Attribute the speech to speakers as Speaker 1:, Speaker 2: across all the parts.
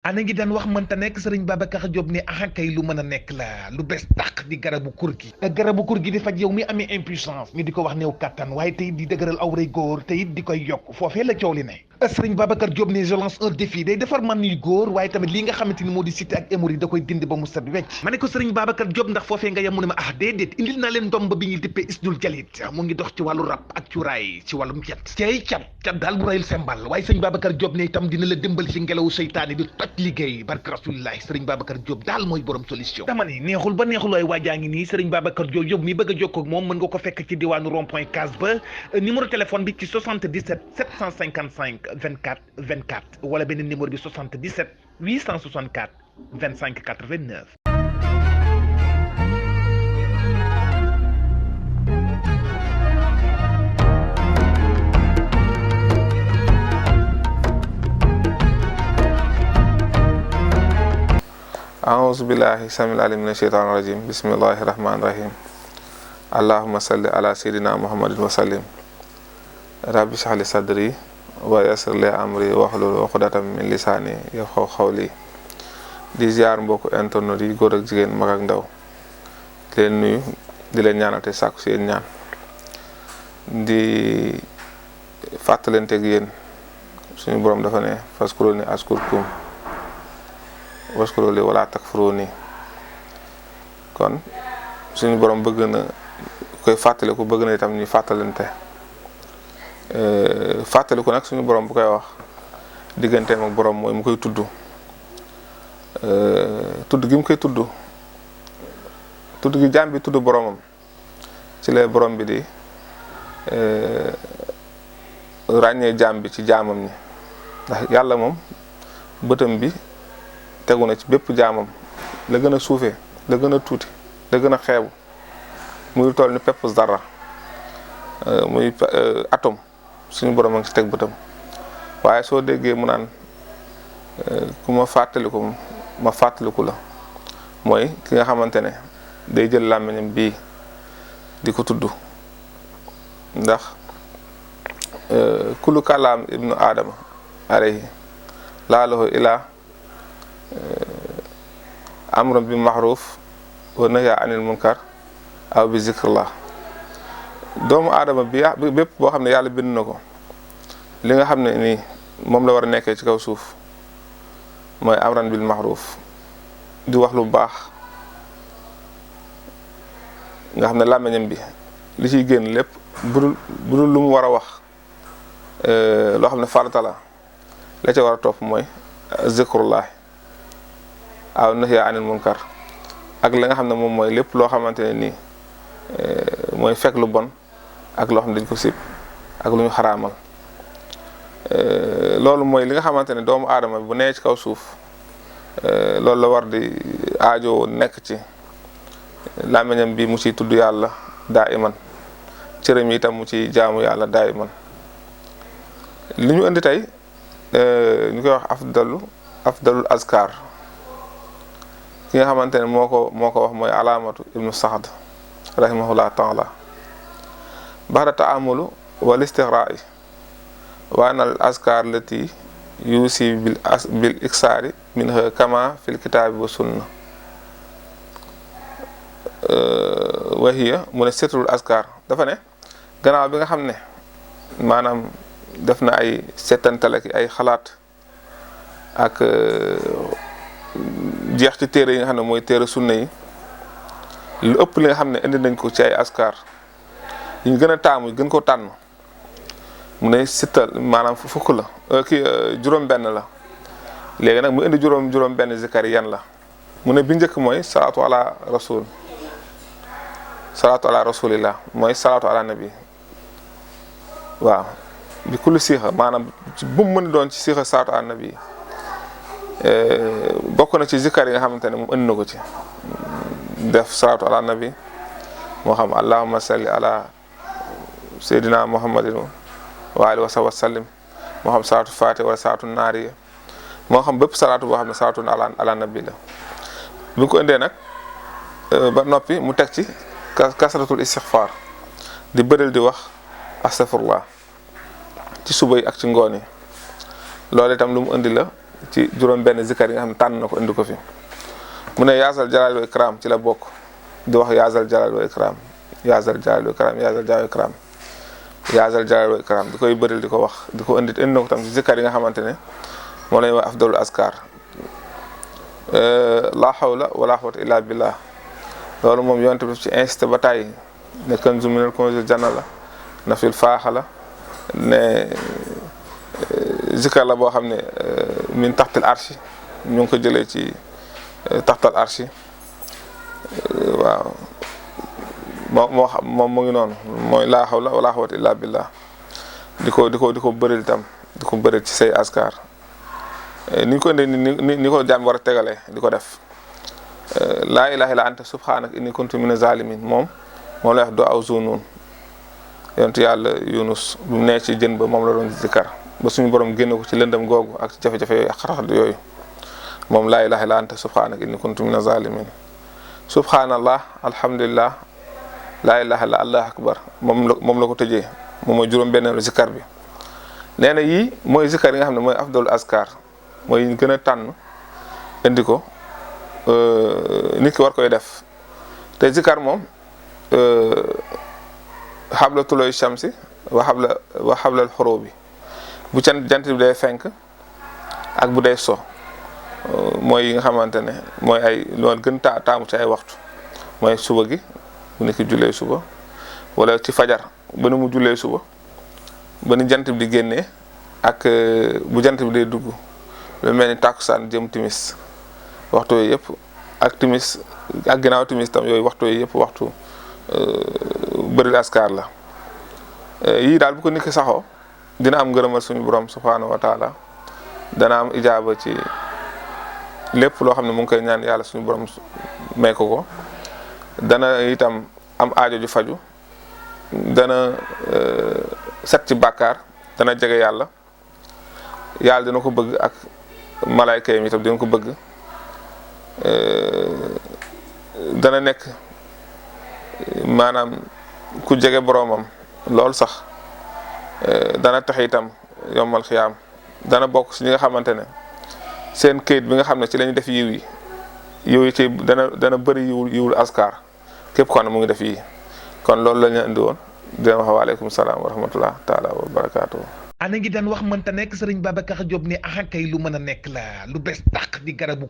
Speaker 1: ana ngi daan wax mënta nekk sëriñ Babacar Diop ne kay lu mën a nekk la lu bees tàq di garabu kur gi di faj yow mi amee impuissance ñu di ko wax néew kattan waaye tey di dëgëral awray góor te it di koy yokk foofee la coow li ne sëriñ Babacar Diop ne je lance un défi day defar man yu góor waaye tamit lii nga xamante ni moo di cité ak hémorroïde da koy dindi ba mu set wecc ma ne ko sëriñ Babacar Diop ndax foofee nga yem mu ne ma déedéet indil naa leen ndomb bi ñuy dippee isnul jalit mu ngi dox ci wàllu rab ak cuuraay ci wàllum cat daal bu rayul sembal waaye sëriñ Babacar Diop ne itam dina la dimbal ci ngelawu seytaane bi toj liggéey barke rasulillahi sëriñ Babacar Diop daal mooy borom solution dama ni neexul ba neexul waaye waajaa ngi nii sëriñ Babacar Diop yow mi bëgg a jokkoo ak moom mën nga ko fekk ci diwaanu rond point case ba numéro téléphone bi ci 77 755 24 24 wala beneen numéro bi 77 864 25 89.
Speaker 2: أعوذ بالله السميع العليم من الشيطان الرجيم بسم الله الرحمن الرحيم اللهم صل على سيدنا محمد وسلم رب اشرح لي صدري ويسر لي أمري واحلل عقدة من لساني يفقهوا قولي di ziar mbokk internet yi góor ak jigéen mag ak ndaw di leen nuyu di leen ñaanal te sàkku si yéen ñaan di fàttalanteeg yéen suñu borom dafa ne faskuruni askurkum waskuro li wala takfuruni kon suñu borom bëgg na koy fàttaliku bëgg na itam ñuy fàttalante fàttaliku nag suñu borom bu koy wax digganteem ak borom mooy mu koy tudd gi mu koy tudd gi jaam bi tudd boromam ci la borom bi di ràññee jaam bi ci jaamam ñi ndax yàlla moom bëtam bi tegu na ci bépp jaamam la gën a suufee la gën a tuuti la gën a xeebu muy toll ni pepp zarra muy atome suñu borom a ngi ci teg bëtam waaye soo déggee mu naan ku ma fàttaliku ma fàttaliku la mooy ki nga xamante ne day jël làmmiñam bii di ko tudd ndax kullu kalaam ibnu aadama alayhi laalahu ilaa amrun bi maxruuf wa nahya anil munkar aw bi zikrillah doomu aadama bi bépp boo xam ne yàlla bind na ko li nga xam ne nii moom la war a nekkee ci kaw suuf mooy amran bil maxruuf di wax lu baax nga xam ne làmmiñam bi li ciy génn lépp budul lu mu war a wax loo xam ne farata la ca war a topp mooy zikrullah aw nahya anil munkar ak la nga xam ne moom mooy lépp loo xamante ne nii mooy fekk lu bon ak loo xam ne dañ ko sib ak lu ñu xaraamal loolu mooy li nga xamante ne doomu aadama bu nee ci kaw suuf loolu la war di aajo nekk ci làmmiñam bi mu ciy tudd yàlla daa iman cëram yi itam mu ciy jaamu yàlla daa iman li ñu indi tey ñu koy wax afdalul azkar ki nga xamante ne moo ko wax mooy alaamatu ibnu saxd rahimahullah taala baxda taamulu wal istixraai wa anal azkar lati yusi bil iksaari minha kama fil kitaabi wa sunna wa hiya mu ne setul azkar dafa ne gannaaw bi nga xam ne maanaam def na ay settantalaki ay xalaat ak jeex ci téere yi nga xam ne mooy téere sunna yi lu ëpp li nga xam ne indi nañ ko ci ay askar yi ñu gën a taamu gën ko tànn mu ne sittal maanaam fukk la juróom-benn la léegi nag mu indi juróom-benn zikar yan la mu ne bi njëkk mooy salaatu ala rasulillah mooy salaatu ala nabi waaw bi kulli siixa maanaam ci bu mu mën doon ci siixa salaatu ala nabi bokk na ci zikar yi nga xamante ne moom indi na ko ci def salaatu ala nabi moo xam allahumma salli ala sayyidina muhammadin wa alihi wa sahbihi wa sallim moo xam salaatu fatiha wala salaatu naariya moo xam bépp salaatu boo xam ne salaatu ala nabi la bi nga ko indee nag ba noppi mu teg ci kasratul istighfar di bëral di wax astaghfirullah ci suba yi ak ci ngoon yi loolu itam lu mu indi la ci juróom benn zikar yi nga xam ne tànn na ko indi ko fi mu ne yaasal jalal wa ikram ci la bokk di wax yaasal jalal wa ikram yaasal jalal wa ikram yaasal jalal wa ikram yaasal jalal wa ikram di koy bëril di ko wax di ko indi na ko tam ci zikar yi nga xamante ne moo lay wax afdalul askar la hawla wala quwwata illa billah loolu moom yonte bi ci insisté ba tàyyi ne kanzu minal kunuzil janna la na fil faaxa la ne zikar la boo xam ne min taxtal arshi ñu ngi ko jëlee ci taxtal arshi waaw moo xam moom mu ngi noonu mooy laa hawla wala quwwata illa billah di ko bëril tam di ko bëril ci say askar ni ñu ko indee ni ko jaam war a tegalee di ko def laa ilaha illa anta subhanaka inni kuntu mina zalimin moom lay wax doo aw zunuun yonent yàlla Yunus bu mu nee ci jën ba moom la doon zikar ba suñu borom génn ko ci lëndam googu ak ci jafe-jafe yooyu ak xaraxat yooyu moom laa ilaha illa anta subhanaka inni kuntu mina zalimin subhanallah alhamdulillah laa ilaha illa allah akbar moom la ko tëjee moom mooy juróom benneelu zikar bi nee na yii mooy zikar yi nga xam ne mooy afdalul askar mooy ñu gën a tànn indi ko nit ki war koy def te zikar moom xabla tuloy shamsi wa xablal xurubi bu jant bi day fenk ak bu day so mooy yi nga xamante ne mooy ay loolu gën taamu ci ay waxtu mooy suba gi bu nit ki jullee suba wala ci fajar ba nu mu jullee suba ba ni jant bi di génnee ak bu jant bi day dugg lu mel ni tàkkusaan jëm timis waxtu yooyu yëpp ak timis ak ginnaaw timis tam yooyu waxtu yooyu yëpp waxtu bëril askar la yii daal bu ko nit ki saxoo dina am ngërëmal suñu borom subhanahu wa taala dana am ijaaba ci lépp loo xam ne mu ngi koy ñaan yàlla suñu borom may ko dana itam am aajo ju faju dana set ci bàkkaar dana jege yàlla dina ko bëgg ak malaayka yi itam dina ko bëgg dana nekk maanaam ku jege boroomam lool sax dana tax itam yombal xiyaam dana bokk si ñi nga xamante ne seen këyit bi nga xam ne ci lañu def yiw yi ci dana bëri yiwul askar képp ko xam ne mu ngi def yi kon loolu la ñu indi woon di leen wax waaleykum salaam wa rahmatullah taala wa barakaatuhu.
Speaker 1: ana ngi daan wax mënta nekk sëriñ Babacar Diop ne kay lu mën a nekk la lu bees tàq di garabu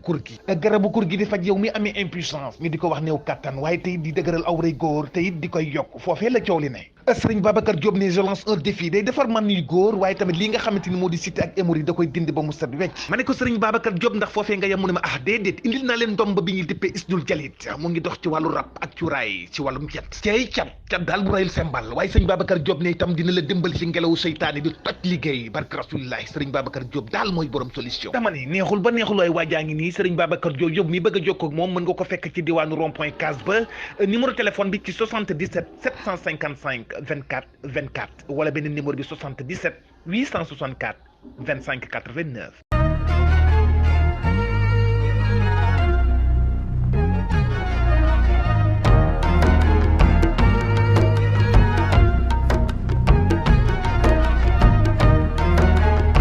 Speaker 1: kur gi di faj yow mi amee impuissance ñu di ko wax néew kattan waaye tey di dëgëral awray góor te it di koy yokk foofee la coow li ne sëriñ Babacar Diop ne je lance un défi day defar man yu góor waaye tamit lii nga xamante ni moo di cité ak hémorroïde da koy dindi ba mu set wecc ma ne ko sëriñ Babacar Diop ndax foofee nga yem mu ne ma déedéet indil naa leen ndomb bi ñuy dippee isdul jalit mu ngi dox ci wàllu rab ak cuuraay ci wàllum cat daal bu rayul sembal waaye sëriñ Babacar Diop ne itam dina la dimbal ci ngelawu seytaane bi toj liggéey barke rasulillahi sëriñ Babacar Diop daal mooy borom solution dama ne neexul ba neexul waaye waajaa ngi nii sëriñ Babacar Diop yow mi bëgg a jokkoo ak moom mën nga ko fekk ci diwaanu rond-point case ba numéro téléphone bi ci 77 755 24 24 wala beneen numéro bi 77 864 25 89